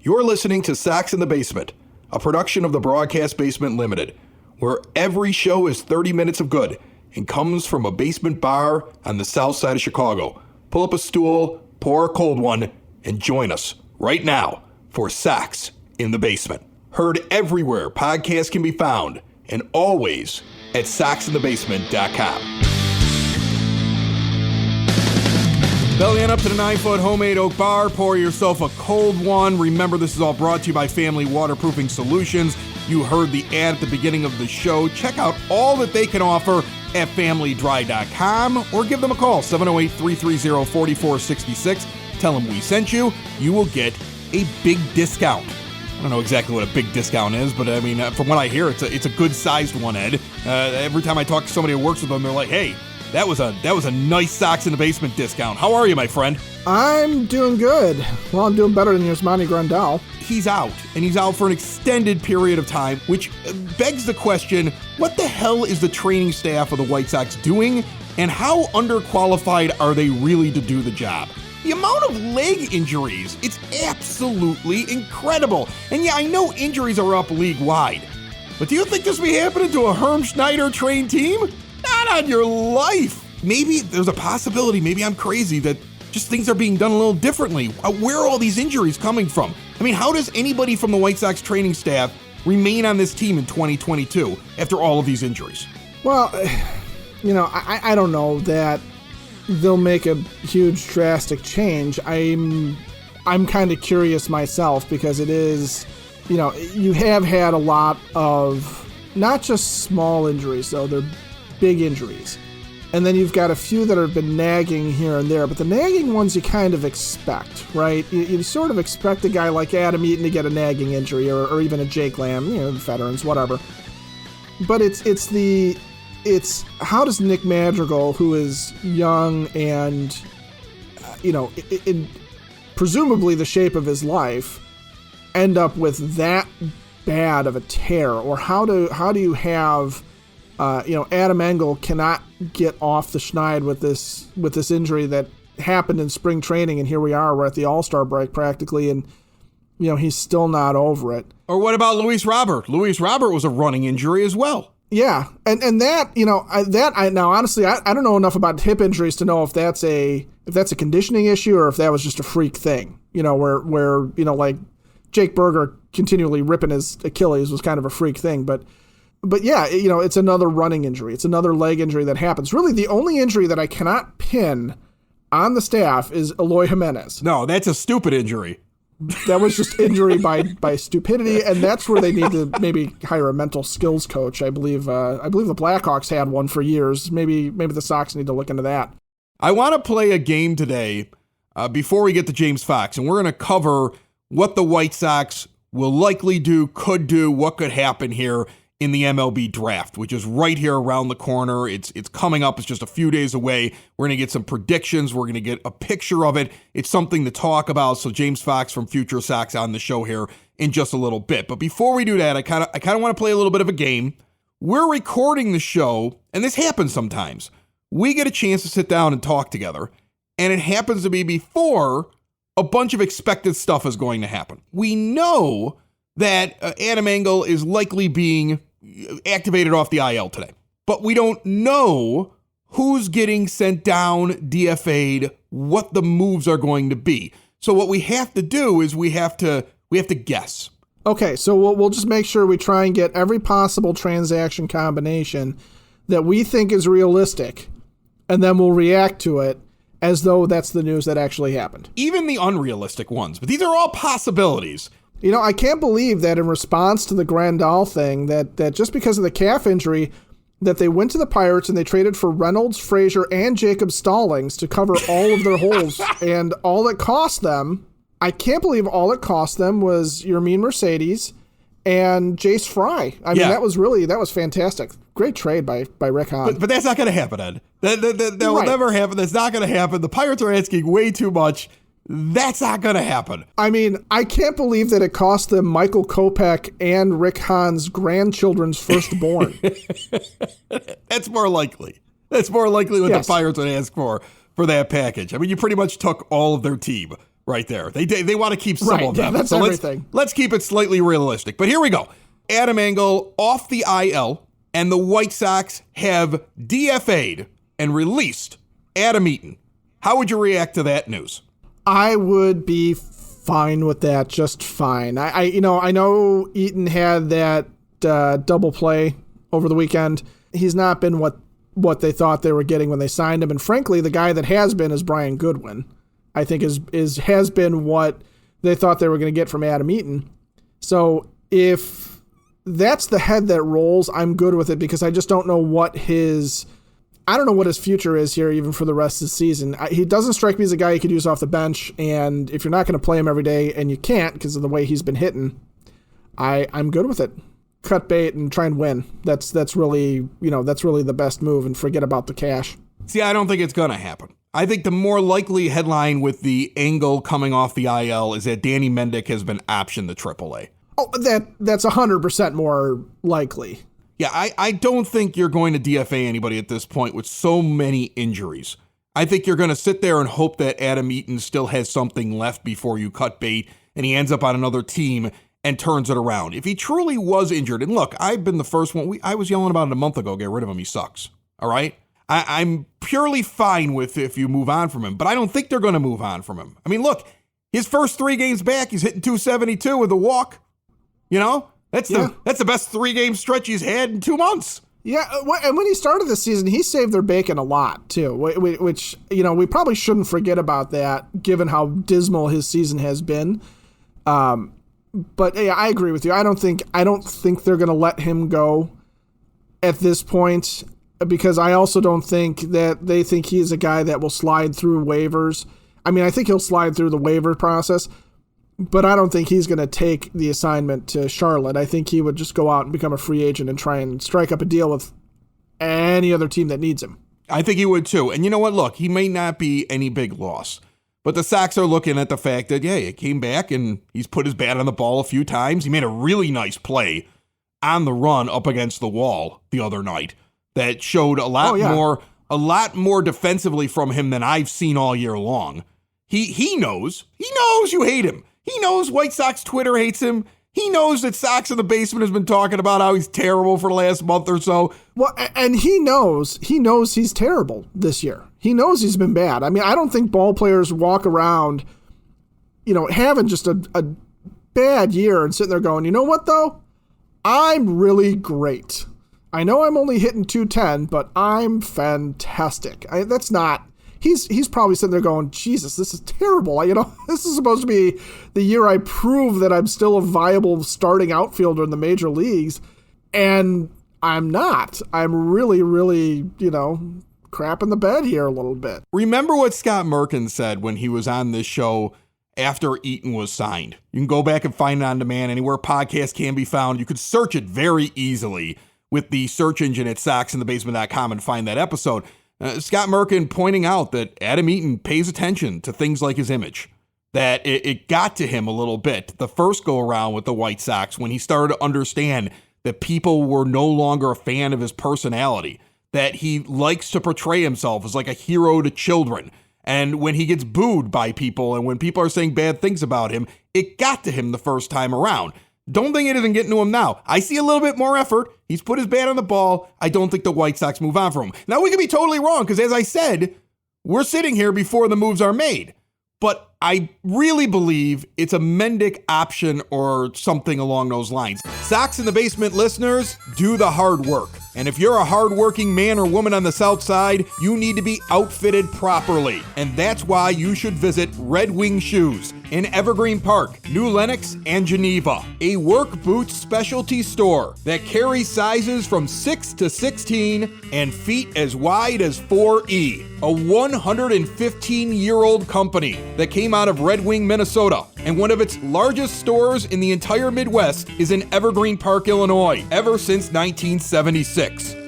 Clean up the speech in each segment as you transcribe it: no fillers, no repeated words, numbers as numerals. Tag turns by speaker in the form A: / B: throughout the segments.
A: You're listening to Sox in the Basement, a production of the Broadcast Basement Limited, where every show is 30 minutes of good and comes from a basement bar on the south side of Chicago. Pull up a stool, pour a cold one, and join us right now for Sox in the Basement. Heard everywhere podcasts can be found, and always at soxinthebasement.com. Belly on up to the 9-foot homemade oak bar. Pour yourself a cold one. Remember, this is all brought to you by Family Waterproofing Solutions. You heard the ad at the beginning of the show. Check out all that they can offer at familydry.com or give them a call, 708-330-4466. Tell them we sent you. You will get a big discount. I don't know exactly what a big discount is, but I mean, from what I hear, it's a good-sized one, Ed. Every time I talk to somebody who works with them, they're like, hey, that was a nice Sox in the Basement discount. How are you, my friend?
B: I'm doing good. Well, I'm doing better than Yasmani Grandal.
A: He's out, and he's out for an extended period of time, which begs the question, what the hell is the training staff of the White Sox doing, and how underqualified are they really to do the job? The amount of leg injuries, it's absolutely incredible. And yeah, I know injuries are up league-wide, but do you think this will be happening to a Herm Schneider-trained team? Not on your life. Maybe there's a possibility, maybe I'm crazy, that just things are being done a little differently. Where are all these injuries coming from? I mean, how does anybody from the White Sox training staff remain on this team in 2022 after all of these injuries?
B: Well, you know, I don't know that they'll make a huge drastic change. I'm kind of curious myself because it is, you know, you have had a lot of not just small injuries, though, they're big injuries. And then you've got a few that have been nagging here and there, but the nagging ones you kind of expect, right? You sort of expect a guy like Adam Eaton to get a nagging injury, or even a Jake Lamb, you know, veterans, whatever. But it's how does Nick Madrigal, who is young and, you know, in presumably the shape of his life, end up with that bad of a tear? Or how do you have Adam Engel cannot get off the schneid with this injury that happened in spring training, and here we are, we're at the All-Star break practically, and you know he's still not over it.
A: Or what about Luis Robert? Luis Robert was a running injury as well.
B: Yeah, and that, you know, now honestly I don't know enough about hip injuries to know if that's a conditioning issue or if that was just a freak thing. You know, where you know, like Jake Berger continually ripping his Achilles was kind of a freak thing, but yeah, you know, it's another running injury. It's another leg injury that happens. Really, the only injury that I cannot pin on the staff is Eloy Jimenez.
A: No, that's a stupid injury.
B: That was just injury by stupidity, and that's where they need to maybe hire a mental skills coach. I believe the Blackhawks had one for years. Maybe the Sox need to look into that.
A: I want to play a game today before we get to James Fox, and we're going to cover what the White Sox will likely do, could do, what could happen here in the MLB Draft, which is right here around the corner. It's coming up. It's just a few days away. We're going to get some predictions. We're going to get a picture of it. It's something to talk about. So James Fox from Future Sox on the show here in just a little bit. But before we do that, I kind of want to play a little bit of a game. We're recording the show, and this happens sometimes. We get a chance to sit down and talk together, and it happens to be before a bunch of expected stuff is going to happen. We know that Adam Engel is likely being activated off the IL today, but we don't know who's getting sent down, DFA'd, what the moves are going to be. So what we have to do is we have to guess.
B: Okay, so we'll just make sure we try and get every possible transaction combination that we think is realistic, and then we'll react to it as though that's the news that actually happened.
A: Even the unrealistic ones, but these are all possibilities.
B: You know, I can't believe that in response to the Grandal thing, that just because of the calf injury, that they went to the Pirates and they traded for Reynolds, Frazier, and Jacob Stallings to cover all of their holes. And all it cost them, I can't believe all it cost them was Yermin Mercedes and Jace Fry. I mean, that was fantastic. Great trade by Rick Hahn.
A: But that's not going to happen, Ed. That will never happen. That's not going to happen. The Pirates are asking way too much. That's not going to happen.
B: I mean, I can't believe that it cost them Michael Kopech and Rick Hahn's grandchildren's firstborn.
A: That's more likely. That's more likely what the Pirates would ask for that package. I mean, you pretty much took all of their team, right there. They want to keep some of them.
B: That's everything.
A: Let's keep it slightly realistic. But here we go. Adam Engel off the IL, and the White Sox have DFA'd and released Adam Eaton. How would you react to that news?
B: I would be fine with that, just fine. I know Eaton had that double play over the weekend. He's not been what they thought they were getting when they signed him, and frankly, the guy that has been is Brian Goodwin. I think has been what they thought they were going to get from Adam Eaton. So if that's the head that rolls, I'm good with it, because I just don't know what his future is here, even for the rest of the season. He doesn't strike me as a guy you could use off the bench, and if you're not going to play him every day, and you can't because of the way he's been hitting, I'm good with it. Cut bait and try and win. That's really the best move, and forget about the cash.
A: See, I don't think it's going to happen. I think the more likely headline with the Engel coming off the IL is that Danny Mendick has been optioned to AAA.
B: Oh, that's 100% more likely.
A: Yeah, I don't think you're going to DFA anybody at this point with so many injuries. I think you're going to sit there and hope that Adam Eaton still has something left before you cut bait and he ends up on another team and turns it around. If he truly was injured, and look, I've been the first one, I was yelling about it a month ago, get rid of him, he sucks. All right? I'm purely fine with if you move on from him, but I don't think they're going to move on from him. I mean, look, his first 3 games back, he's hitting .272 with a walk. You know, that's the best 3-game stretch he's had in 2 months.
B: Yeah, and when he started the season, he saved their bacon a lot, too, which, we probably shouldn't forget about that, given how dismal his season has been. But yeah, I agree with you. I don't think they're going to let him go at this point, because I also don't think that they think he's a guy that will slide through waivers. I mean, I think he'll slide through the waiver process, but I don't think he's going to take the assignment to Charlotte. I think he would just go out and become a free agent and try and strike up a deal with any other team that needs him.
A: I think he would too. And you know what? Look, he may not be any big loss, but the Sox are looking at the fact that, he came back and he's put his bat on the ball a few times. He made a really nice play on the run up against the wall the other night that showed a lot more defensively from him than I've seen all year long. He knows you hate him. He knows White Sox Twitter hates him. He knows that Sox in the Basement has been talking about how he's terrible for the last month or so.
B: Well, and he knows he's terrible this year. He knows he's been bad. I mean, I don't think ball players walk around, having just a bad year and sitting there going, you know what, though? I'm really great. I know I'm only hitting .210, but I'm fantastic. That's not... He's probably sitting there going, Jesus, this is terrible. This is supposed to be the year I prove that I'm still a viable starting outfielder in the major leagues. And I'm not. I'm really, really, crapping the bed here a little bit.
A: Remember what Scott Merkin said when he was on this show after Eaton was signed. You can go back and find it on demand anywhere podcasts can be found. You could search it very easily with the search engine at soxinthebasement.com and find that episode. Scott Merkin pointing out that Adam Eaton pays attention to things like his image, that it got to him a little bit the first go around with the White Sox when he started to understand that people were no longer a fan of his personality, that he likes to portray himself as like a hero to children. And when he gets booed by people and when people are saying bad things about him, it got to him the first time around. Don't think it isn't getting to him now. I see a little bit more effort. He's put his bat on the ball. I don't think the White Sox move on from him. Now, we could be totally wrong because, as I said, we're sitting here before the moves are made. But I really believe it's a Mendick option or something along those lines. Sox in the Basement listeners, do the hard work. And if you're a hardworking man or woman on the South Side, you need to be outfitted properly. And that's why you should visit Red Wing Shoes in Evergreen Park, New Lenox, and Geneva. A work boots specialty store that carries sizes from 6 to 16 and feet as wide as 4E. A 115-year-old company that came out of Red Wing, Minnesota, and one of its largest stores in the entire Midwest is in Evergreen Park, Illinois, ever since 1976.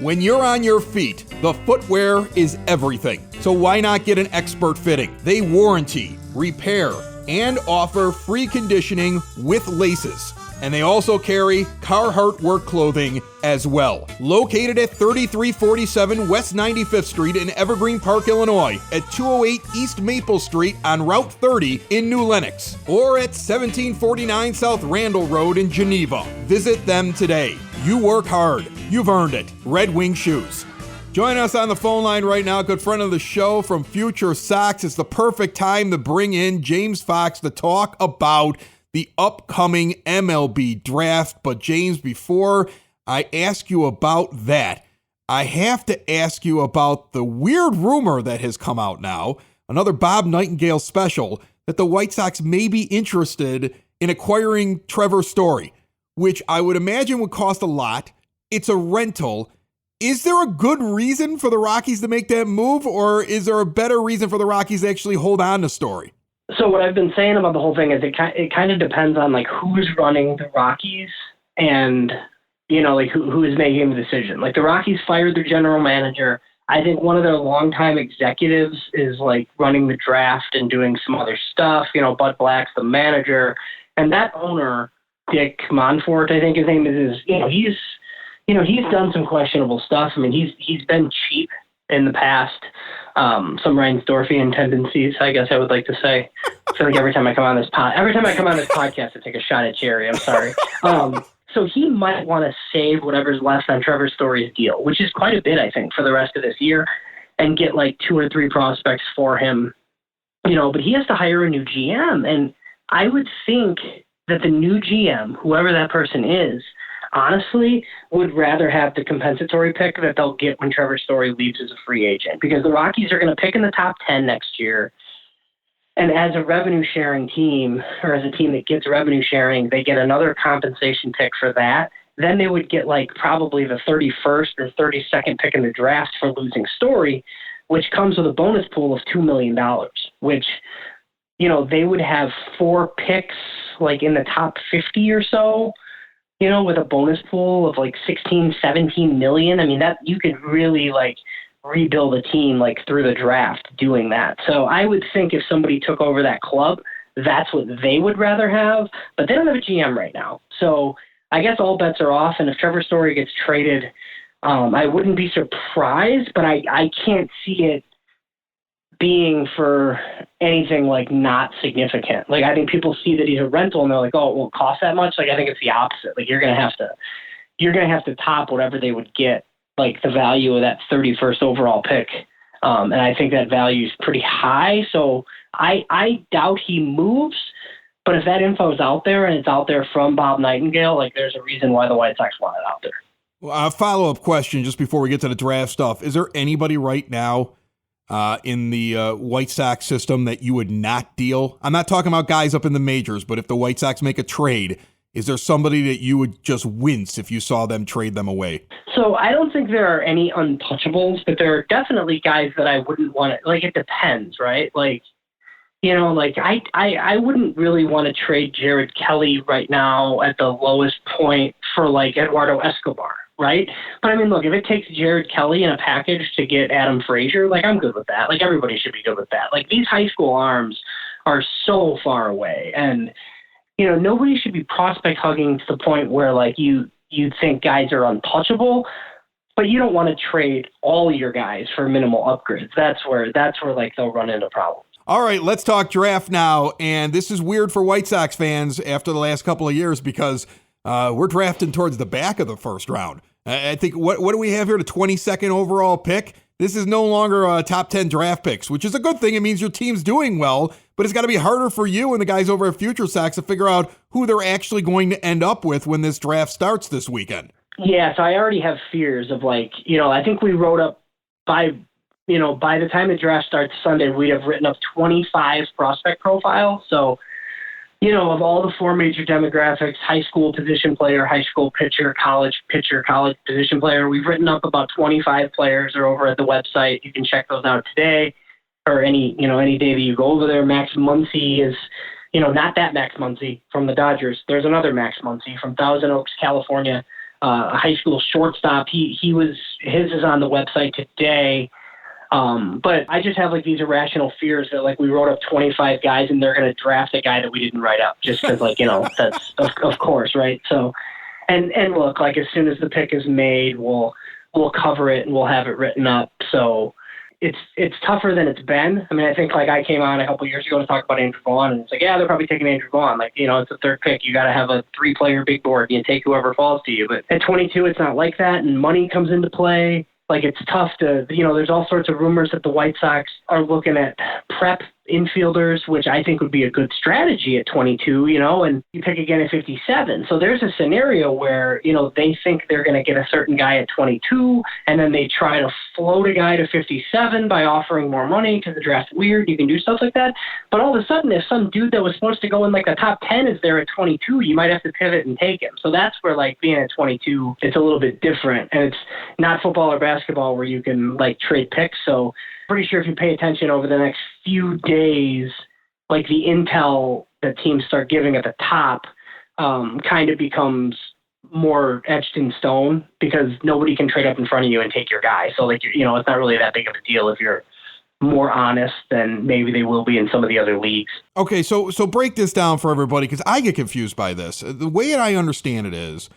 A: When you're on your feet, the footwear is everything. So why not get an expert fitting? They warranty, repair, and offer free conditioning with laces. And they also carry Carhartt work clothing as well. Located at 3347 West 95th Street in Evergreen Park, Illinois, at 208 East Maple Street on Route 30 in New Lenox, or at 1749 South Randall Road in Geneva. Visit them today. You work hard. You've earned it. Red Wing Shoes. Join us on the phone line right now, good friend of the show from Future Sox. It's the perfect time to bring in James Fox to talk about the upcoming MLB draft. But James, before I ask you about that, I have to ask you about the weird rumor that has come out now, another Bob Nightingale special, that the White Sox may be interested in acquiring Trevor Story, which I would imagine would cost a lot. It's a rental. Is there a good reason for the Rockies to make that move, or is there a better reason for the Rockies to actually hold on to Story?
C: So what I've been saying about the whole thing is it kind of depends on like who's running the Rockies and, you know, like who is making the decision. Like the Rockies fired their general manager. I think one of their longtime executives is like running the draft and doing some other stuff. You know, Bud Black's the manager, and that owner, Dick Monfort, I think his name is, he's done some questionable stuff. I mean, he's been cheap in the past. Some Reinsdorfian tendencies, I guess I would like to say. I feel like every time I come on this podcast, I take a shot at Jerry. I'm sorry. So he might want to save whatever's left on Trevor Story's deal, which is quite a bit, I think, for the rest of this year, and get like 2 or 3 prospects for him. You know, but he has to hire a new GM, and I would think that the new GM, whoever that person is, honestly, would rather have the compensatory pick that they'll get when Trevor Story leaves as a free agent, because the Rockies are going to pick in the top 10 next year. And as a revenue sharing team, or as a team that gets revenue sharing, they get another compensation pick for that. Then they would get like probably the 31st or 32nd pick in the draft for losing Story, which comes with a bonus pool of $2 million, which, you know, they would have 4 picks like in the top 50 or so, you know, with a bonus pool of like 16, 17 million. I mean, that you could really like rebuild a team like through the draft doing that. So I would think if somebody took over that club, that's what they would rather have, but they don't have a GM right now. So I guess all bets are off. And if Trevor Story gets traded, I wouldn't be surprised, but I can't see it being for anything like not significant. Like I think people see that he's a rental and they're like, oh, it won't cost that much. Like I think it's the opposite. Like you're gonna have to top whatever they would get, like the value of that 31st overall pick. And I think that value is pretty high. So I doubt he moves, but if that info is out there and it's out there from Bob Nightingale, like there's a reason why the White Sox want it out there.
A: Well, a follow-up question just before we get to the draft stuff. Is there anybody right now in the White Sox system that you would not deal? I'm not talking about guys up in the majors, but if the White Sox make a trade, is there somebody that you would just wince if you saw them trade them away?
C: So I don't think there are any untouchables, but there are definitely guys that I wouldn't want to, like, it depends, right? Like, you know, like I wouldn't really want to trade Jared Kelly right now at the lowest point for like Eduardo Escobar, right? But I mean, look, if it takes Jared Kelly in a package to get Adam Frazier, like I'm good with that. Like everybody should be good with that. Like these high school arms are so far away, and you know, nobody should be prospect hugging to the point where like you'd think guys are untouchable, but you don't want to trade all your guys for minimal upgrades. That's where like they'll run into problems.
A: All right, let's talk draft now. And this is weird for White Sox fans after the last couple of years because we're drafting towards the back of the first round. I think, what do we have here, the 22nd overall pick? This is no longer top 10 draft picks, which is a good thing. It means your team's doing well, but it's got to be harder for you and the guys over at Future Sox to figure out who they're actually going to end up with when this draft starts this weekend.
C: Yeah, so I already have fears of like, you know, I think we wrote up by the time the draft starts Sunday, we'd have written up 25 prospect profiles. So, you know, of all the 4 major demographics, high school position player, high school pitcher, college position player, we've written up about 25 players. Are over at the website. You can check those out today or any day that you go over there. Max Muncy is, you know, not that Max Muncy from the Dodgers. There's another Max Muncy from Thousand Oaks, California, a high school shortstop. His is on the website today. But I just have like these irrational fears that like we wrote up 25 guys and they're going to draft a guy that we didn't write up just because like, that's of course. Right. So, and look, like as soon as the pick is made, we'll cover it and we'll have it written up. So it's tougher than it's been. I mean, I think like I came on a couple of years ago to talk about Andrew Vaughn, and it's like, yeah, they're probably taking Andrew Vaughn. Like, it's a third pick. You got to have a 3-player big board. You take whoever falls to you. But at 22, it's not like that, and money comes into play. Like, it's tough to, there's all sorts of rumors that the White Sox are looking at prep infielders, which I think would be a good strategy at 22, and you pick again at 57. So there's a scenario where, they think they're going to get a certain guy at 22, and then they try to float a guy to 57 by offering more money because the draft's weird. You can do stuff like that. But all of a sudden, if some dude that was supposed to go in like the top 10 is there at 22, you might have to pivot and take him. So that's where like being at 22, it's a little bit different. And it's not football or basketball where you can like trade picks. So pretty sure if you pay attention over the next few days, like the intel that teams start giving at the top kind of becomes more etched in stone because nobody can trade up in front of you and take your guy. So like, it's not really that big of a deal if you're more honest than maybe they will be in some of the other leagues.
A: Okay, so break this down for everybody because I get confused by this. The way I understand it is,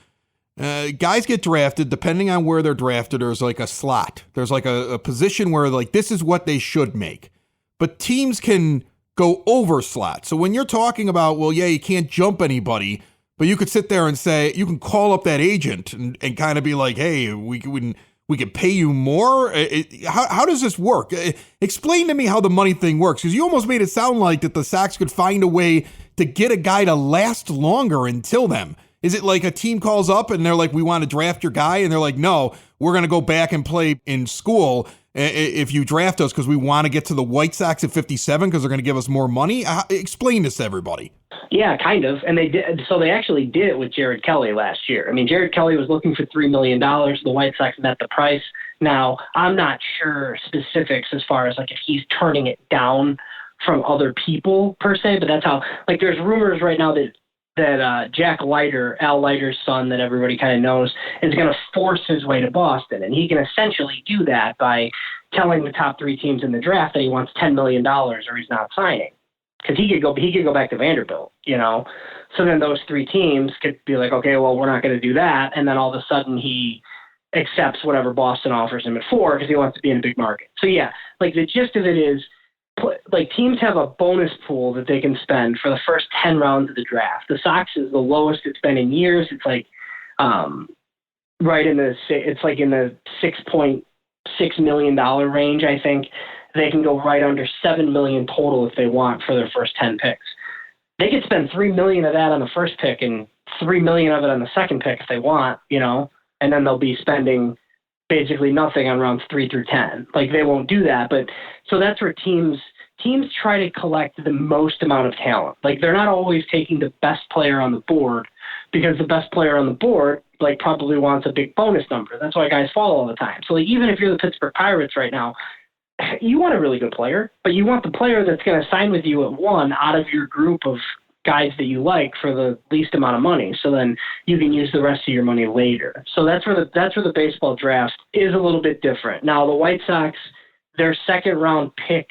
A: guys get drafted depending on where they're drafted. There's like a slot. There's like a position where like this is what they should make. But teams can go over slots. So when you're talking about, well, yeah, you can't jump anybody, but you could sit there and say, you can call up that agent and kind of be like, hey, we can pay you more. How does this work? Explain to me how the money thing works. Because you almost made it sound like that the Sox could find a way to get a guy to last longer until them. Is it like a team calls up and they're like, we want to draft your guy? And they're like, no, we're going to go back and play in school if you draft us because we want to get to the White Sox at 57 because they're going to give us more money? Explain this to everybody.
C: Yeah, kind of. And they did. So they actually did it with Jared Kelly last year. I mean, Jared Kelly was looking for $3 million. The White Sox met the price. Now, I'm not sure specifics as far as like if he's turning it down from other people per se, but that's how, like, there's rumors right now that Jack Leiter, Al Leiter's son that everybody kind of knows, is going to force his way to Boston. And he can essentially do that by telling the top 3 teams in the draft that he wants $10 million or he's not signing. Because he could go back to Vanderbilt, So then those 3 teams could be like, okay, well, we're not going to do that. And then all of a sudden he accepts whatever Boston offers him at 4 because he wants to be in a big market. So yeah, like the gist of it is, like teams have a bonus pool that they can spend for the first 10 rounds of the draft. The Sox is the lowest it's been in years. It's like right in the $6.6 million range, I think. They can go right under $7 million total if they want for their first 10 picks. They could spend $3 million of that on the first pick and $3 million of it on the second pick if they want, and then they'll be spending basically nothing on rounds 3 through 10. Like they won't do that, but so that's where teams try to collect the most amount of talent. Like they're not always taking the best player on the board because the best player on the board like probably wants a big bonus number. That's why guys fall all the time. So like even if you're the Pittsburgh Pirates right now, you want a really good player, but you want the player that's going to sign with you at 1 out of your group of guys that you like for the least amount of money. So then you can use the rest of your money later. So that's where the baseball draft is a little bit different. Now the White Sox, their second round pick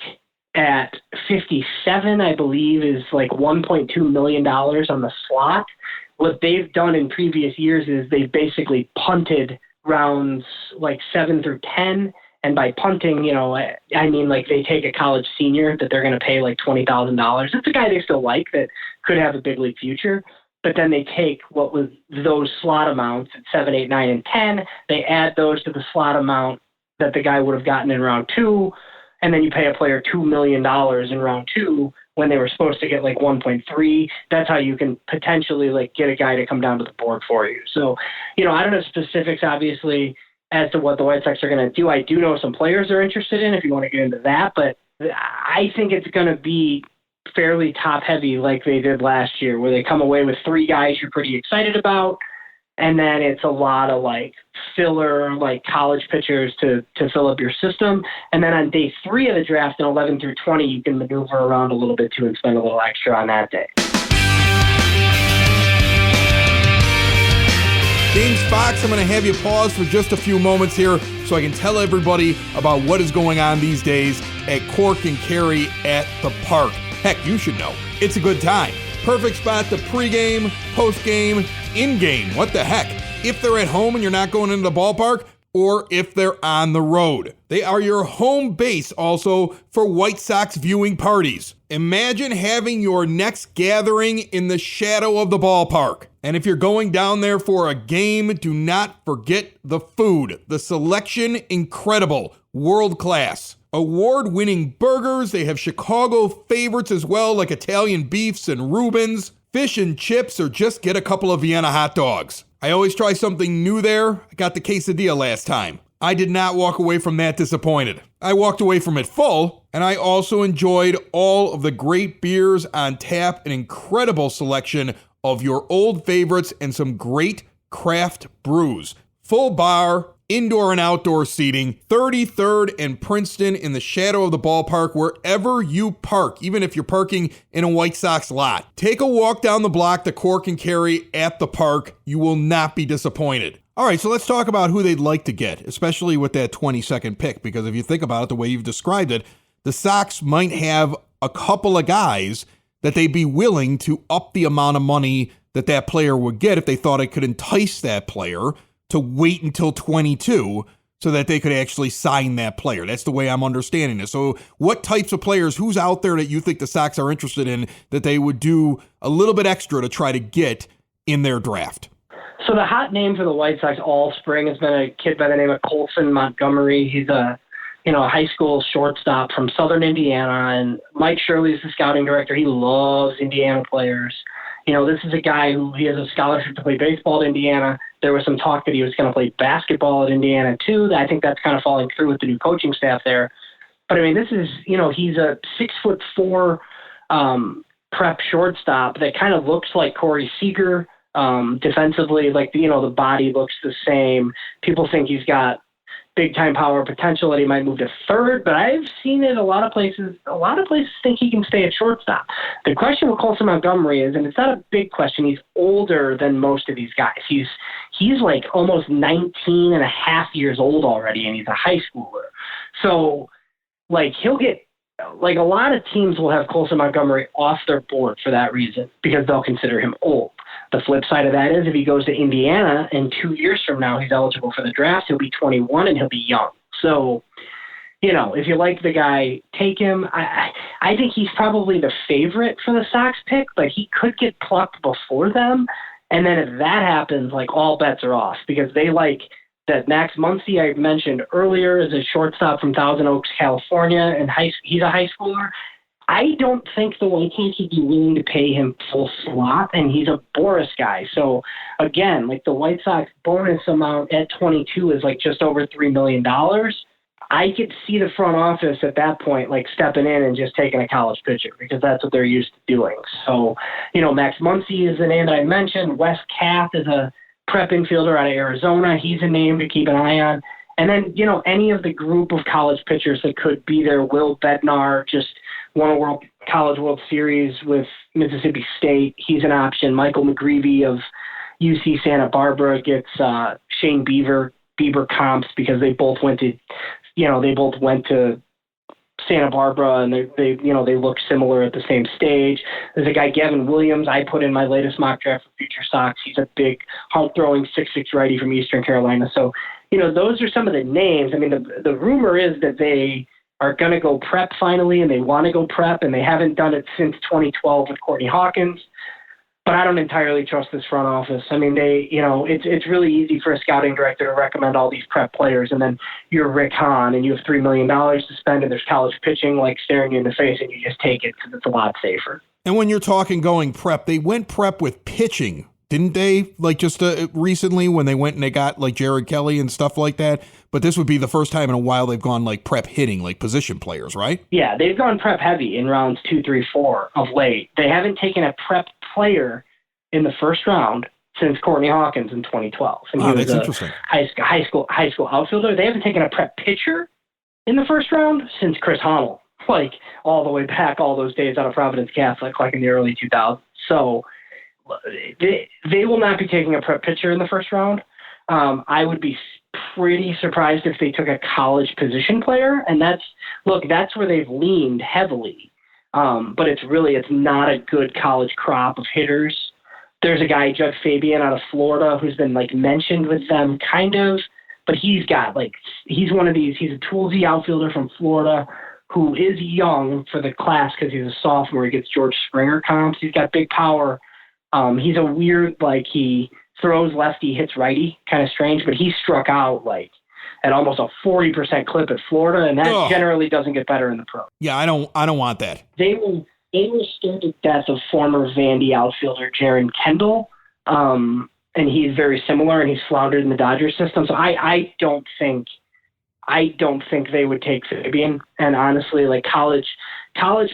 C: at 57, I believe, is like $1.2 million on the slot. What they've done in previous years is they've basically punted rounds like 7 through 10. And by punting, I mean, like they take a college senior that they're going to pay like $20,000. It's a guy they still like that could have a big league future. But then they take what was those slot amounts at 7, 8, 9, and 10. They add those to the slot amount that the guy would have gotten in round 2. And then you pay a player $2 million in round 2 when they were supposed to get like 1.3. That's how you can potentially like get a guy to come down to the board for you. So, I don't know specifics, obviously, as to what the White Sox are going to do. I do know some players are interested in if you want to get into that, but I think it's going to be fairly top heavy like they did last year where they come away with 3 guys you're pretty excited about. And then it's a lot of like filler, like college pitchers to fill up your system. And then on day 3 of the draft in 11 through 20, you can maneuver around a little bit too and spend a little extra on that day.
A: James Fox, I'm going to have you pause for just a few moments here so I can tell everybody about what is going on these days at Cork and Kerry at the park. Heck, you should know. It's a good time. Perfect spot to pregame, postgame, in-game. What the heck? If they're at home and you're not going into the ballpark, or if they're on the road. They are your home base also for White Sox viewing parties. Imagine having your next gathering in the shadow of the ballpark. And if you're going down there for a game, do not forget the food. The selection, incredible, world class. Award-winning burgers. They have Chicago favorites as well, like Italian beefs and Reubens, fish and chips, or just get a couple of Vienna hot dogs. I always try something new there. I got the quesadilla last time. I did not walk away from that disappointed. I walked away from it full, and I also enjoyed all of the great beers on tap, an incredible selection of your old favorites, and some great craft brews. Full bar, indoor and outdoor seating, 33rd and Princeton in the shadow of the ballpark, wherever you park, even if you're parking in a White Sox lot. Take a walk down the block to Cork and Kerry at the park. You will not be disappointed. All right, so let's talk about who they'd like to get, especially with that 22nd pick, because if you think about it the way you've described it, the Sox might have a couple of guys that they'd be willing to up the amount of money that that player would get if they thought it could entice that player to wait until 22 so that they could actually sign that player. That's the way I'm understanding this. So what types of players, who's out there that you think the Sox are interested in that they would do a little bit extra to try to get in their draft?
C: So the hot name for the White Sox all spring has been a kid by the name of Colson Montgomery. He's a high school shortstop from Southern Indiana, and Mike Shirley is the scouting director. He loves Indiana players. This is a guy who he has a scholarship to play baseball at Indiana. There was some talk that he was going to play basketball at Indiana too. I think that's kind of falling through with the new coaching staff there. But I mean, this is, he's a 6'4" prep shortstop that kind of looks like Corey Seager defensively. Like, the body looks the same. People think he's got big time power potential that he might move to third, but I've seen it a lot of places. A lot of places think he can stay at shortstop. The question with Colson Montgomery is, and it's not a big question, he's older than most of these guys. He's like almost 19 and a half years old already, and he's a high schooler. So, like, he'll get, like, a lot of teams will have Colson Montgomery off their board for that reason, because they'll consider him old. The flip side of that is if he goes to Indiana and 2 years from now he's eligible for the draft, he'll be 21 and he'll be young. So, if you like the guy, take him. I think he's probably the favorite for the Sox pick, but he could get plucked before them. And then if that happens, like, all bets are off, because they like that Max Muncy I mentioned earlier is a shortstop from Thousand Oaks, California, and he's a high schooler. I don't think the White Sox would be willing to pay him full slot, and he's a Boris guy. So, again, like, the White Sox bonus amount at 22 is like just over $3 million. I could see the front office at that point, like, stepping in and just taking a college pitcher, because that's what they're used to doing. So, Max Muncy is the name that I mentioned. Wes Kath is a prep infielder out of Arizona. He's a name to keep an eye on. And then, any of the group of college pitchers that could be there. Will Bednar just won a College World Series with Mississippi State. He's an option. Michael McGreevy of UC Santa Barbara gets Shane Bieber comps because they both went to Santa Barbara, and they look similar at the same stage. There's a guy, Gavin Williams, I put in my latest mock draft for Future Sox. He's a big home-throwing 6'6" righty from Eastern Carolina. So, those are some of the names. I mean, the rumor is that they are going to go prep finally, and they want to go prep, and they haven't done it since 2012 with Courtney Hawkins. But I don't entirely trust this front office. I mean, it's really easy for a scouting director to recommend all these prep players, and then you're Rick Hahn, and you have $3 million to spend, and there's college pitching like staring you in the face, and you just take it because it's a lot safer.
A: And when you're talking going prep, they went prep with pitching, didn't they? Like, just recently when they went and they got like Jared Kelly and stuff like that. But this would be the first time in a while they've gone like prep hitting, like position players, right?
C: Yeah, they've gone prep heavy in rounds 2, 3, 4 of late. They haven't taken a prep player in the first round since Courtney Hawkins in 2012. And he was
A: that's interesting.
C: High school outfielder. They haven't taken a prep pitcher in the first round since Chris Honnell, like all the way back all those days out of Providence Catholic, like in the early 2000s. So they will not be taking a prep pitcher in the first round. I would be pretty surprised if they took a college position player. And that's where they've leaned heavily. But it's not a good college crop of hitters. There's a guy, Judge Fabian, out of Florida, who's been mentioned with them, kind of, but he's got he's one of these. He's a toolsy outfielder from Florida who is young for the class because he's a sophomore. He gets George Springer comps. He's got big power. He's a weird, he throws lefty, hits righty, kind of strange, but he struck out at almost a 40% clip at Florida, and that generally doesn't get better in the pro.
A: Yeah, I don't want that.
C: They will scared to death of former Vandy outfielder Jaron Kendall, and he's very similar, and he's floundered in the Dodgers system. So I don't think they would take Fabian. And honestly, college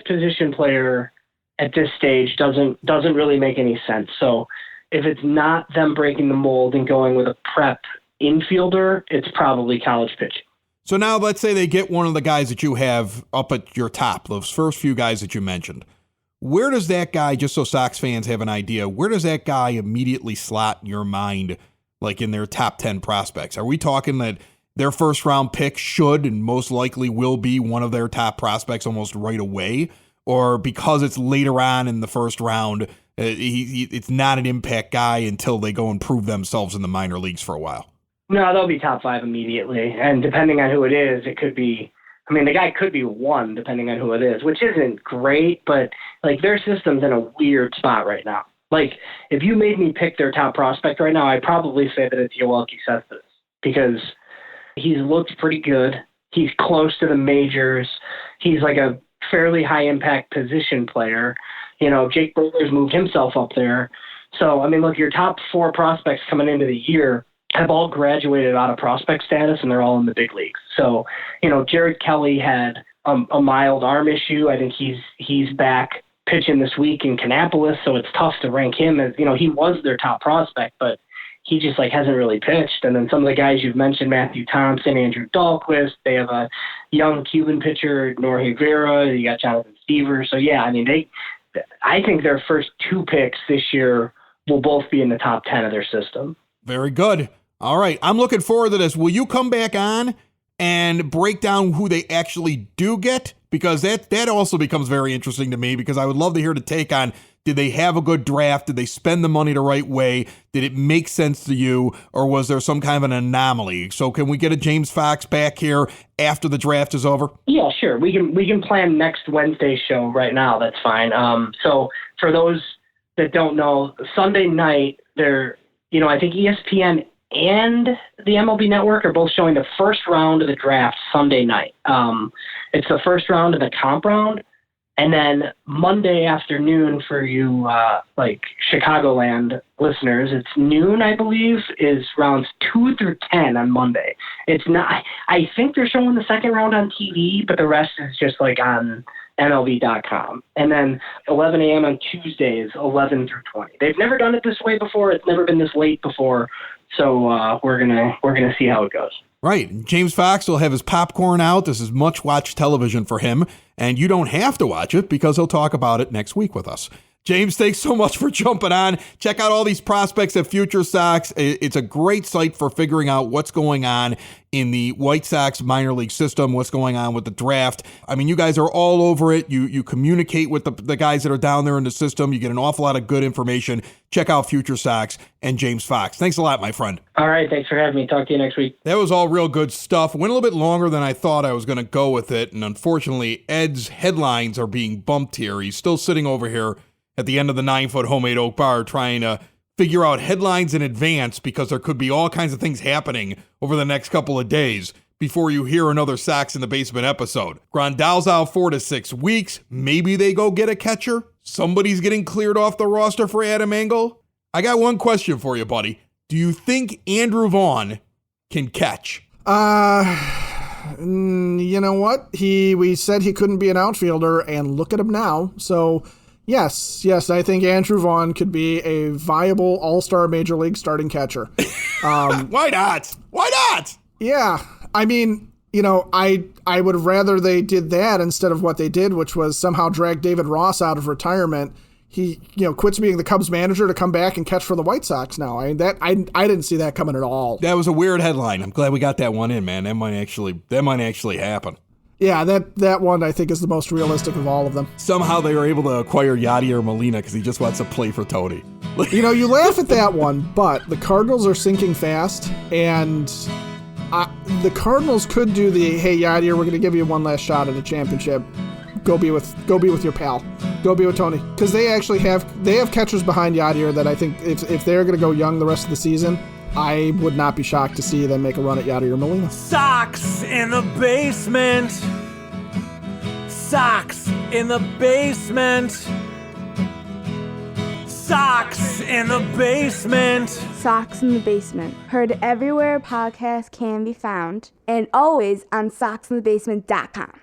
C: position player at this stage doesn't really make any sense. So if it's not them breaking the mold and going with a prep infielder, it's probably college pitching.
A: So now let's say they get one of the guys that you have up at your top, those first few guys that you mentioned. Where does that guy, just so Sox fans have an idea, where does that guy immediately slot in your mind, in their top 10 prospects? Are we talking that their first round pick should and most likely will be one of their top prospects almost right away? Or because it's later on in the first round, it's not an impact guy until they go and prove themselves in the minor leagues for a while?
C: No, they'll be top 5 immediately. And depending on who it is, it could be, the guy could be 1 depending on who it is, which isn't great, but their system's in a weird spot right now. If you made me pick their top prospect right now, I'd probably say that it's Yoelqui Cespedes because he's looked pretty good. He's close to the majors. He's a fairly high impact position player. Jake Burler's moved himself up there. So, your top 4 prospects coming into the year have all graduated out of prospect status, and they're all in the big leagues. So, Jared Kelly had a mild arm issue. I think he's back pitching this week in Kannapolis, so it's tough to rank him as, he was their top prospect, but he just hasn't really pitched. And then some of the guys you've mentioned, Matthew Thompson, Andrew Dahlquist, they have a young Cuban pitcher, Jorge Vera, you got Jonathan Stevers. So yeah, I think their first 2 picks this year will both be in the top 10 of their system.
A: Very good. All right. I'm looking forward to this. Will you come back on and break down who they actually do get? Because that also becomes very interesting to me, because I would love to hear the take on, did they have a good draft? Did they spend the money the right way? Did it make sense to you? Or was there some kind of an anomaly? So can we get a James Fox back here after the draft is over?
C: Yeah, sure. We can plan next Wednesday's show right now. That's fine. So for those that don't know, Sunday night, I think ESPN and the MLB Network are both showing the first round of the draft Sunday night. It's the first round of the comp round. And then Monday afternoon for you, Chicagoland listeners, it's noon, I believe, is rounds 2 through 10 on Monday. It's not, I think they're showing the second round on TV, but the rest is just on MLB.com. And then 11 a.m. on Tuesdays, 11 through 20. They've never done it this way before. It's never been this late before. So we're gonna see how it goes.
A: Right. James Fox will have his popcorn out. This is much watched television for him, and you don't have to watch it because he'll talk about it next week with us. James, thanks so much for jumping on. Check out all these prospects at Future Sox. It's a great site for figuring out what's going on in the White Sox minor league system, what's going on with the draft. You guys are all over it. You communicate with the guys that are down there in the system. You get an awful lot of good information. Check out Future Sox and James Fox. Thanks a lot, my friend.
C: All right. Thanks for having me. Talk to you next week.
A: That was all real good stuff. Went a little bit longer than I thought I was going to go with it. And unfortunately, Ed's headlines are being bumped here. He's still sitting over here at the end of the 9-foot homemade oak bar trying to figure out headlines in advance, because there could be all kinds of things happening over the next couple of days before you hear another Sox in the Basement episode. Grandal's out 4 to 6 weeks. Maybe they go get a catcher. Somebody's getting cleared off the roster for Adam Engel. I got one question for you, buddy. Do you think Andrew Vaughn can catch?
B: You know what? We said he couldn't be an outfielder, and look at him now. So Yes, I think Andrew Vaughn could be a viable all-star major league starting catcher.
A: Why not?
B: Yeah, I would rather they did that instead of what they did, which was somehow drag David Ross out of retirement, he quits being the Cubs manager to come back and catch for the White Sox now. I didn't see that coming at all.
A: That was a weird headline. I'm glad we got that one in, man. That might actually happen.
B: Yeah, that one I think is the most realistic of all of them.
A: Somehow they were able to acquire Yadier Molina because he just wants to play for Tony.
B: You laugh at that one, but the Cardinals are sinking fast, and the Cardinals could do the, hey, Yadier, we're going to give you one last shot at a championship. Go be with your pal. Go be with Tony. Because they actually have catchers behind Yadier that I think if they're going to go young the rest of the season, I would not be shocked to see them make a run at Yadier Molina.
D: Sox in the basement. Sox in the basement. Sox in the basement.
E: Sox in the Basement. Heard everywhere podcasts can be found, and always on soxinthebasement.com.